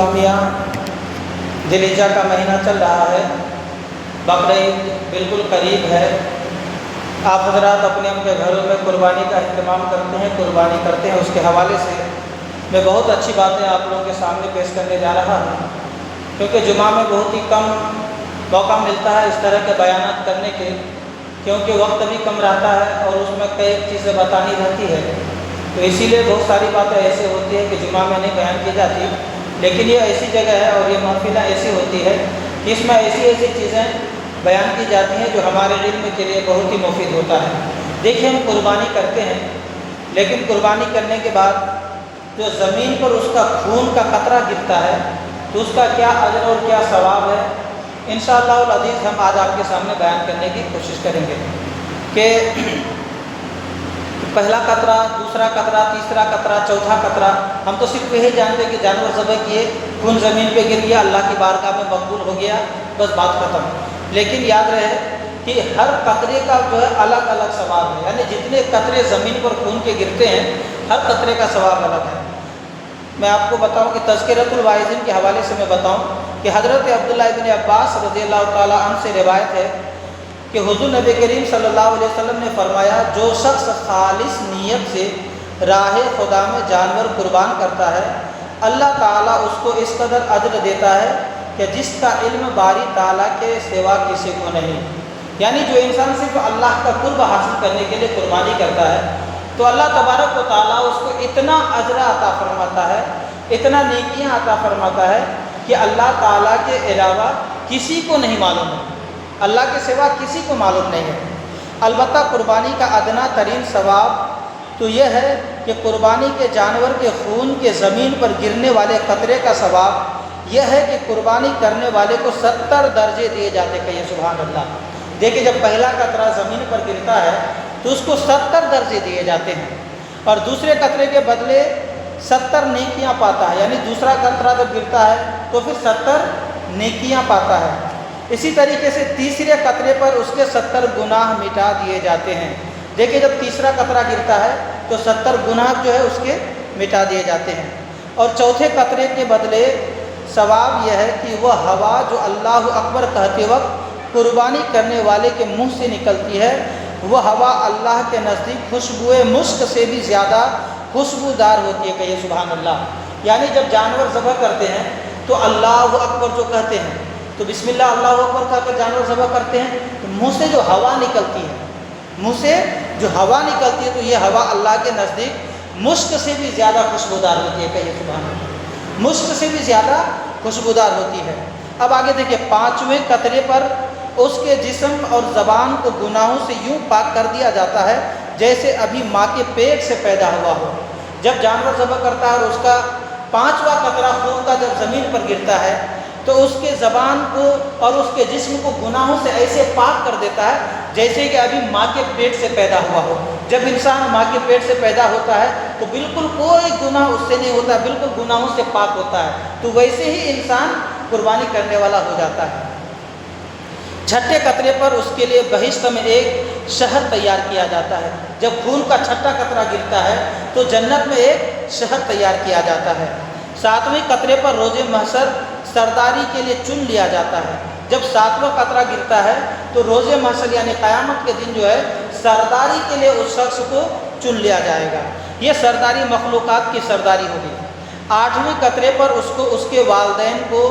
اسلامیہ ذوالحجہ کا مہینہ چل رہا ہے، بقرعید بالکل قریب ہے۔ آپ حضرات اپنے اپنے گھروں میں قربانی کا اہتمام کرتے ہیں، قربانی کرتے ہیں۔ اس کے حوالے سے میں بہت اچھی باتیں آپ لوگوں کے سامنے پیش کرنے جا رہا ہوں، کیونکہ جمعہ میں بہت ہی کم موقع ملتا ہے اس طرح کے بیانات کرنے کے، کیونکہ وقت بھی کم رہتا ہے اور اس میں کئی چیزیں بتانی رہتی ہے، تو اسی لیے بہت ساری باتیں ایسے ہوتی ہیں کہ جمعہ میں نہیں بیان کی جاتی۔ لیکن یہ ایسی جگہ ہے اور یہ محفلیں ایسی ہوتی ہے کہ اس میں ایسی چیزیں بیان کی جاتی ہیں جو ہمارے علم کے لیے بہت ہی مفید ہوتا ہے۔ دیکھیے، ہم قربانی کرتے ہیں، لیکن قربانی کرنے کے بعد جو زمین پر اس کا خون کا قطرہ گرتا ہے تو اس کا کیا اجر اور کیا ثواب ہے، انشاءاللہ العزیز ہم آج آپ کے سامنے بیان کرنے کی کوشش کریں گے کہ پہلا قطرہ، دوسرا قطرہ، تیسرا قطرہ، چوتھا قطرہ، ہم تو صرف یہی جانتے کہ جانور ذبح کیے، خون زمین پہ گر گیا، اللہ کی بارگاہ میں مقبول ہو گیا، بس بات ختم۔ لیکن یاد رہے کہ ہر قطرے کا جو ہے الگ الگ ثواب ہے، یعنی جتنے قطرے زمین پر خون کے گرتے ہیں ہر قطرے کا ثواب الگ ہے۔ میں آپ کو بتاؤں کہ تذکرۃ الواعظین کے حوالے سے میں بتاؤں کہ حضرت عبداللہ ابن عباس رضی اللہ تعالیٰ عنہ سے روایت ہے کہ حضور نبی کریم صلی اللہ علیہ وسلم نے فرمایا، جو شخص خالص نیت سے راہ خدا میں جانور قربان کرتا ہے، اللہ تعالیٰ اس کو اس قدر اجر دیتا ہے کہ جس کا علم باری تعالیٰ کے سوا کسی کو نہیں۔ یعنی جو انسان صرف اللہ کا قرب حاصل کرنے کے لیے قربانی کرتا ہے تو اللہ تبارک و تعالیٰ اس کو اتنا اجر عطا فرماتا ہے، اتنا نیکیاں عطا فرماتا ہے کہ اللہ تعالیٰ کے علاوہ کسی کو نہیں معلوم ہے، اللہ کے سوا کسی کو معلوم نہیں ہے۔ البتہ قربانی کا ادنا ترین ثواب تو یہ ہے کہ قربانی کے جانور کے خون کے زمین پر گرنے والے قطرے کا ثواب یہ ہے کہ قربانی کرنے والے کو 70 درجے دیے جاتے ہیں۔ کہیے سبحان اللہ۔ دیکھیں، جب پہلا قطرہ زمین پر گرتا ہے تو اس کو 70 درجے دیے جاتے ہیں، اور دوسرے قطرے کے بدلے 70 نیکیاں پاتا ہے، یعنی دوسرا قطرہ جب گرتا ہے تو پھر 70 نیکیاں پاتا ہے۔ اسی طریقے سے تیسرے قطرے پر اس کے 70 گناہ مٹا دیے جاتے ہیں۔ دیکھیں، جب تیسرا قطرہ گرتا ہے تو 70 گناہ جو ہے اس کے مٹا دیے جاتے ہیں، اور چوتھے قطرے کے بدلے ثواب یہ ہے کہ وہ ہوا جو اللہ اکبر کہتے وقت قربانی کرنے والے کے منہ سے نکلتی ہے، وہ ہوا اللہ کے نزدیک خوشبوئے مشک سے بھی زیادہ خوشبودار ہوتی ہے۔ کہیے سبحان اللہ۔ یعنی جب جانور ذبح کرتے ہیں تو اللہ اکبر جو کہتے ہیں، تو بسم اللہ اللہ اکبر کہہ کر جانور ذبح کرتے ہیں، تو منہ سے جو ہوا نکلتی ہے، منہ سے جو ہوا نکلتی ہے تو یہ ہوا اللہ کے نزدیک مشک سے بھی زیادہ خوشبودار ہوتی ہے۔ کہیے سبحان اللہ۔ مشک سے بھی زیادہ خوشبودار ہوتی ہے۔ اب آگے دیکھیے، 5ویں قطرے پر اس کے جسم اور زبان کو گناہوں سے یوں پاک کر دیا جاتا ہے جیسے ابھی ماں کے پیٹ سے پیدا ہوا ہو۔ جب جانور ذبح کرتا ہے اور اس کا 5واں قطرہ خون کا جب زمین پر گرتا ہے تو اس کے زبان کو اور اس کے جسم کو گناہوں سے ایسے پاک کر دیتا ہے جیسے کہ ابھی ماں کے پیٹ سے پیدا ہوا ہو۔ جب انسان ماں کے پیٹ سے پیدا ہوتا ہے تو بالکل کوئی گناہ اس سے نہیں ہوتا، بالکل گناہوں سے پاک ہوتا ہے، تو ویسے ہی انسان قربانی کرنے والا ہو جاتا ہے۔ 6ٹھے قطرے پر اس کے لیے بہشت میں ایک شہر تیار کیا جاتا ہے۔ جب خون کا 6ٹھا قطرہ گرتا ہے تو جنت میں ایک شہر تیار کیا جاتا ہے۔ 7ویں قطرے پر روز محشر سرداری کے لیے چن لیا جاتا ہے۔ جب 7واں قطرہ گرتا ہے تو روز محشر یعنی قیامت کے دن جو ہے سرداری کے لیے اس شخص کو چن لیا جائے گا۔ یہ سرداری مخلوقات کی سرداری ہوگی۔ 8ویں قطرے پر اس کو، اس کے والدین کو،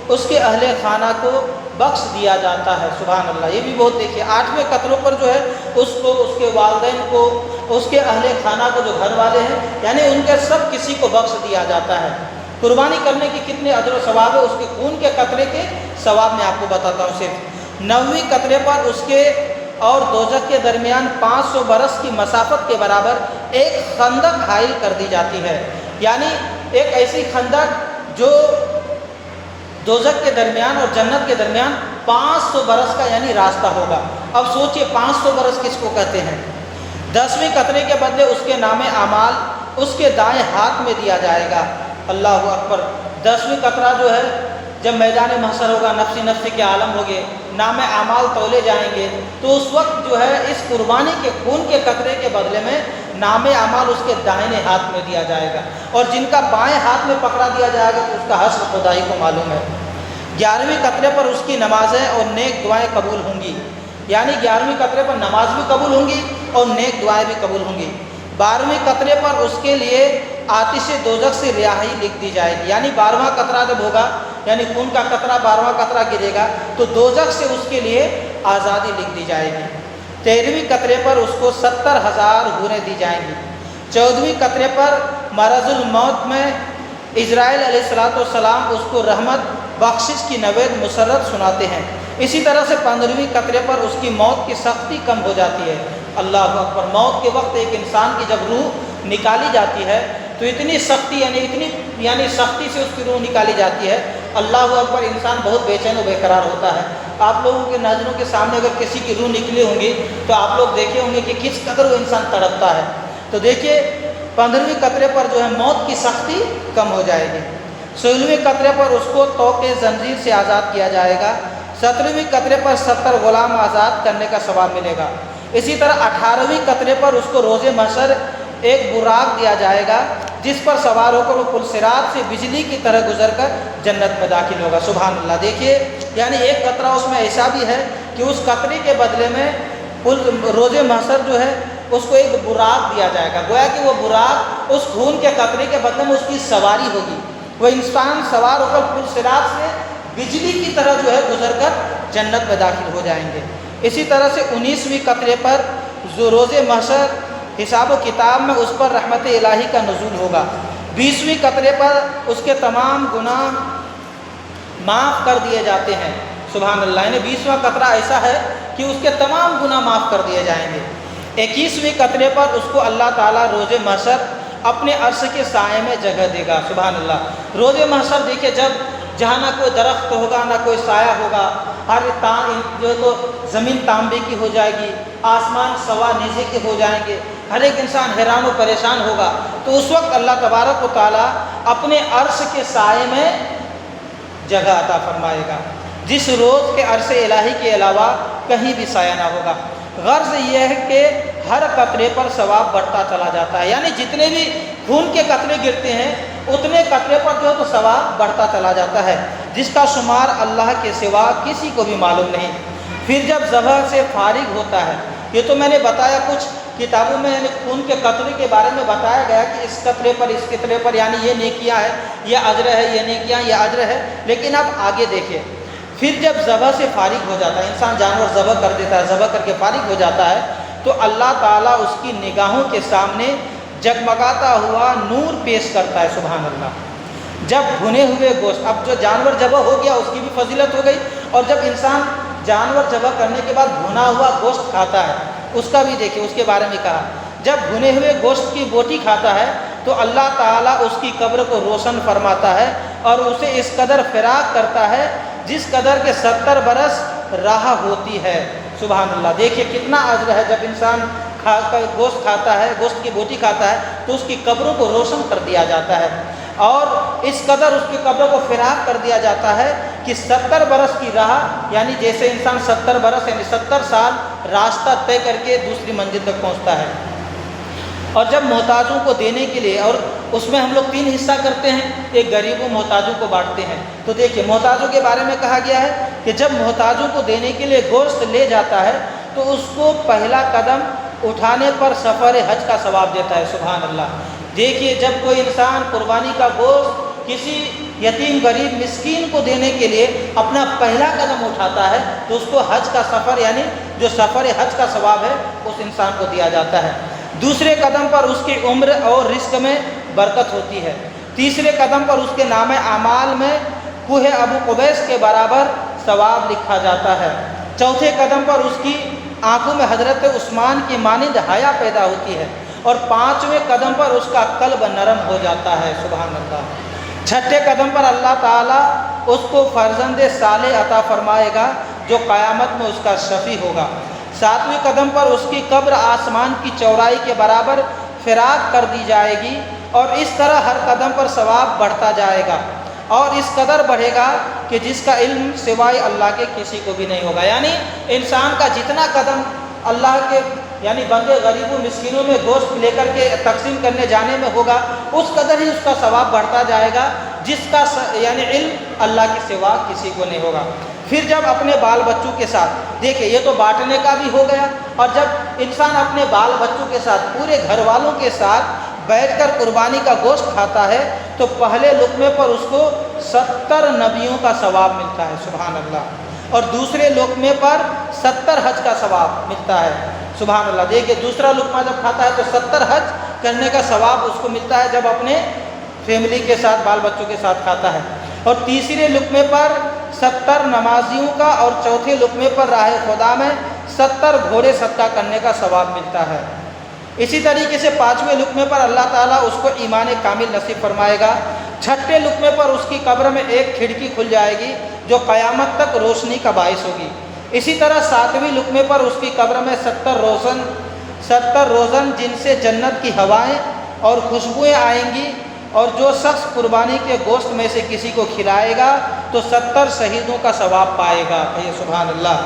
اس کے اہل خانہ کو بخش دیا جاتا ہے۔ سبحان اللہ۔ یہ بھی بہت دیکھیے، 8ویں قطروں پر جو ہے اس کو، اس کے والدین کو، اس کے اہل خانہ کو، جو گھر والے ہیں، یعنی ان کے سب کسی کو بخش دیا جاتا ہے۔ قربانی کرنے کی کتنے اجر و ثواب ہے، اس کے خون کے قطرے کے ثواب میں آپ کو بتاتا ہوں صرف۔ 9ویں قطرے پر اس کے اور دوزخ کے درمیان 500 برس کی مسافت کے برابر ایک خندق حائل کر دی جاتی ہے، یعنی ایک ایسی خندق جو دوزخ کے درمیان اور جنت کے درمیان 500 برس کا یعنی راستہ ہوگا۔ اب سوچئے 500 برس کس کو کہتے ہیں۔ 10ویں قطرے کے بدلے اس کے نام اعمال اس کے دائیں ہاتھ میں دیا جائے گا۔ اللہ اکبر۔ 10ویں قطرہ جو ہے جب میدان محشر ہوگا، نفسی نفسی کے عالم ہوگے، نام اعمال تولے جائیں گے، تو اس وقت جو ہے اس قربانی کے خون کے قطرے کے بدلے میں نام اعمال اس کے دائیں ہاتھ میں دیا جائے گا، اور جن کا بائیں ہاتھ میں پکڑا دیا جائے گا تو اس کا حشر خدائی کو معلوم ہے۔ 11ویں قطرے پر اس کی نمازیں اور نیک دعائیں قبول ہوں گی، یعنی 11ویں قطرے پر نماز بھی قبول ہوں گی اور نیک دعائیں بھی قبول ہوں گی۔ 12ویں قطرے پر اس کے لیے آتش دوزخ سے رہائی لکھ دی جائے گی، یعنی 12واں قطرہ جب ہوگا، یعنی خون کا قطرہ 12واں قطرہ گرے گا تو دوزخ سے اس کے لیے آزادی لکھ دی جائے گی۔ 13ویں قطرے پر اس کو 70,000 حوریں دی جائیں گی۔ 14ویں قطرے پر مرض الموت میں اسرائیل علیہ السلام اس کو رحمت بخشش کی نوید مسرت سناتے ہیں۔ اسی طرح سے 15ویں قطرے پر اس کی موت کی سختی کم ہو جاتی ہے۔ اللہ اکبر، موت کے وقت ایک انسان کی جب روح نکالی جاتی ہے تو اتنی سختی یعنی سختی سے اس کی روح نکالی جاتی ہے، اللہ اکبر، انسان بہت بے چین و بے قرار ہوتا ہے۔ آپ لوگوں کے نظروں کے سامنے اگر کسی کی روح نکلی ہوں گی تو آپ لوگ دیکھے ہوں گے کہ کس قدر وہ انسان تڑپتا ہے۔ تو دیکھیے 15ویں قطرے پر جو ہے موت کی سختی کم ہو جائے گی۔ 16ویں قطرے پر اس کو توق زنجیر سے آزاد کیا جائے گا۔ 17ویں قطرے پر 70 غلام آزاد کرنے کا ثواب ملے گا۔ اسی طرح 18ویں قطرے پر اس کو روز محشر ایک براق دیا جائے گا جس پر سوار ہو کر وہ پل صراط سے بجلی کی طرح گزر کر جنت میں داخل ہوگا۔ سبحان اللہ، دیکھیے یعنی ایک قطرہ اس میں ایسا بھی ہے کہ اس قطرے کے بدلے میں روز محشر جو ہے اس کو ایک براق دیا جائے گا، گویا کہ وہ براق اس خون کے قطرے کے بدلے میں اس کی سواری ہوگی، وہ انسان سوار ہو کر پل صراط سے بجلی کی طرح جو ہے گزر کر جنت میں داخل ہو جائیں گے۔ اسی طرح سے 19ویں قطرے پر جو روز محشر حساب و کتاب میں اس پر رحمت الہی کا نزول ہوگا۔ 20ویں قطرے پر اس کے تمام گناہ معاف کر دیے جاتے ہیں۔ سبحان اللہ، یعنی 20واں قطرہ ایسا ہے کہ اس کے تمام گناہ معاف کر دیے جائیں گے۔ 21ویں قطرے پر اس کو اللہ تعالیٰ روز محشر اپنے عرش کے سائے میں جگہ دے گا۔ سبحان اللہ، روز محشر دیکھیے جہاں نہ کوئی درخت ہوگا نہ کوئی سایہ ہوگا، ہر جو ہے تو زمین تانبے کی ہو جائے گی، آسمان سوا نیزے کے ہو جائیں گے، ہر ایک انسان حیران و پریشان ہوگا۔ تو اس وقت اللہ تبارک و تعالیٰ اپنے عرش کے سائے میں جگہ عطا فرمائے گا، جس روز کے عرش الہی کے علاوہ کہیں بھی سایہ نہ ہوگا۔ غرض یہ ہے کہ ہر قطرے پر ثواب بڑھتا چلا جاتا ہے، یعنی جتنے بھی خون کے قطرے گرتے ہیں اتنے قطرے پر جو ہے تو ثواب بڑھتا چلا جاتا ہے، جس کا شمار اللہ کے سوا کسی کو بھی معلوم نہیں۔ پھر جب ذبح سے فارغ ہوتا ہے، یہ تو میں نے بتایا کچھ کتابوں میں خون کے قطرے کے بارے میں بتایا گیا کہ اس قطرے پر اس قطرے پر یعنی یہ نیکیاں ہے، یہ اجر ہے، یہ نیکیاں یہ اجر ہے، لیکن اب آگے دیکھیے پھر جب ذبح سے فارغ ہو جاتا ہے، انسان جانور ذبح کر دیتا ہے، ذبح کر کے فارغ ہو جاتا ہے، تو اللہ تعالیٰ اس کی نگاہوں کے سامنے جگمگاتا ہوا نور پیش کرتا ہے۔ سبحان اللہ، جب بھنے ہوئے گوشت، اب جو جانور ذبح ہو گیا اس کی بھی فضیلت ہو گئی، اور جب انسان جانور ذبح کرنے کے بعد بھنا ہوا گوشت کھاتا ہے اس کا بھی دیکھیں، اس کے بارے میں کہا جب بھنے ہوئے گوشت کی بوٹی کھاتا ہے تو اللہ تعالیٰ اس کی قبر کو روشن فرماتا ہے اور اسے اس قدر فراغ کرتا ہے جس قدر کے 70 برس راہ ہوتی ہے۔ سبحان اللہ، دیکھیے کتنا اجر ہے، جب انسان گوشت کھاتا ہے، گوشت کی بوٹی کھاتا ہے تو اس کی قبروں کو روشن کر دیا جاتا ہے، اور اس قدر اس کی قبر کو فراغ کر دیا جاتا ہے کہ 70 برس کی راہ، یعنی جیسے انسان 70 برس یعنی 70 سال راستہ طے کر کے دوسری منزل تک پہنچتا ہے۔ اور جب محتاجوں کو دینے کے لیے، اور اس میں ہم لوگ 3 حصہ کرتے ہیں، ایک غریبوں محتاجوں کو بانٹتے ہیں، تو دیکھیے محتاجوں کے بارے میں کہا گیا ہے کہ جب محتاجوں کو دینے کے لیے گوشت لے جاتا ہے تو اس کو پہلا قدم اٹھانے پر سفر حج کا ثواب دیتا ہے۔ سبحان اللہ، دیکھیے جب کوئی انسان قربانی کا گوشت کسی یتیم غریب مسکین کو دینے کے لیے اپنا پہلا قدم اٹھاتا ہے تو اس کو حج کا سفر یعنی جو سفر حج کا ثواب ہے اس انسان کو دیا جاتا ہے۔ دوسرے قدم پر اس کی عمر اور رزق میں برکت ہوتی ہے۔ تیسرے قدم پر اس کے نام اعمال میں کوہ ابو قبیس کے برابر ثواب لکھا جاتا ہے۔ چوتھے قدم پر اس کی آنکھوں میں حضرت عثمان کی مانند حیا پیدا ہوتی ہے، اور 5ویں قدم پر اس کا قلب نرم ہو جاتا ہے۔ سبحان اللہ، چھٹے قدم پر اللہ تعالیٰ اس کو فرزند صالح عطا فرمائے گا جو قیامت میں اس کا شفیع ہوگا۔ 7ویں قدم پر اس کی قبر آسمان کی چوڑائی کے برابر فراغ کر دی جائے گی، اور اس طرح ہر قدم پر ثواب بڑھتا جائے گا۔ اور اس قدر بڑھے گا کہ جس کا علم سوائے اللہ کے کسی کو بھی نہیں ہوگا۔ یعنی انسان کا جتنا قدم اللہ کے یعنی بندے غریبوں مسکینوں میں گوشت لے کر کے تقسیم کرنے جانے میں ہوگا، اس قدر ہی اس کا ثواب بڑھتا جائے گا جس کا یعنی علم اللہ کے سوا کسی کو نہیں ہوگا۔ پھر جب اپنے بال بچوں کے ساتھ دیکھیں، یہ تو بانٹنے کا بھی ہو گیا، اور جب انسان اپنے بال بچوں کے ساتھ پورے گھر والوں کے ساتھ بیٹھ کر قربانی کا گوشت کھاتا ہے تو پہلے لقمے پر اس کو 70 نبیوں کا ثواب ملتا ہے، سبحان اللہ، اور دوسرے لقمے پر 70 حج کا ثواب ملتا ہے، سبحان اللہ۔ دیکھیے دوسرا لقمہ جب کھاتا ہے تو 70 حج کرنے کا ثواب اس کو ملتا ہے جب اپنے فیملی کے ساتھ بال بچوں کے ساتھ کھاتا ہے، اور تیسرے لقمے پر 70 نمازیوں کا، اور چوتھے لقمے پر راہ خدا میں 70 گھوڑے صدقہ کرنے کا ثواب ملتا ہے۔ اسی طریقے سے 5ویں لقمے پر اللہ تعالیٰ اس کو ایمان کامل نصیب فرمائے گا۔ 6ٹھے لقمے پر اس کی قبر میں ایک کھڑکی کھل جائے گی جو قیامت تک روشنی کا باعث ہوگی۔ اسی طرح 7ویں لقمے پر اس کی قبر میں 70 روزن جن سے جنت کی ہوائیں اور خوشبوئیں آئیں گی، اور جو شخص قربانی کے گوشت میں سے کسی کو کھلائے گا تو 70 شہیدوں کا ثواب پائے گا، یہ سبحان اللہ۔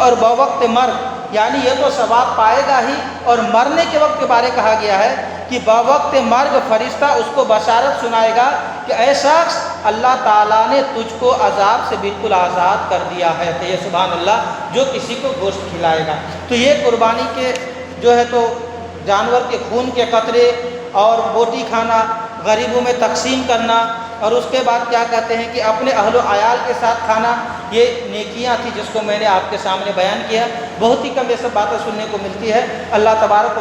اور بوقت مرگ، یعنی یہ تو ثواب پائے گا ہی، اور مرنے کے وقت کے بارے کہا گیا ہے کہ بوقت مرگ فرشتہ اس کو بشارت سنائے گا کہ اے شخص، اللہ تعالیٰ نے تجھ کو عذاب سے بالکل آزاد کر دیا ہے، تو یہ سبحان اللہ جو کسی کو گوشت کھلائے گا۔ تو یہ قربانی کے جو ہے تو جانور کے خون کے قطرے اور بوٹی کھانا، غریبوں میں تقسیم کرنا، اور اس کے بعد کیا کہتے ہیں کہ اپنے اہل و عیال کے ساتھ کھانا، یہ نیکیاں تھیں جس کو میں نے آپ کے سامنے بیان کیا۔ بہت ہی کم یہ سب باتیں سننے کو ملتی ہے۔ اللہ تبارک و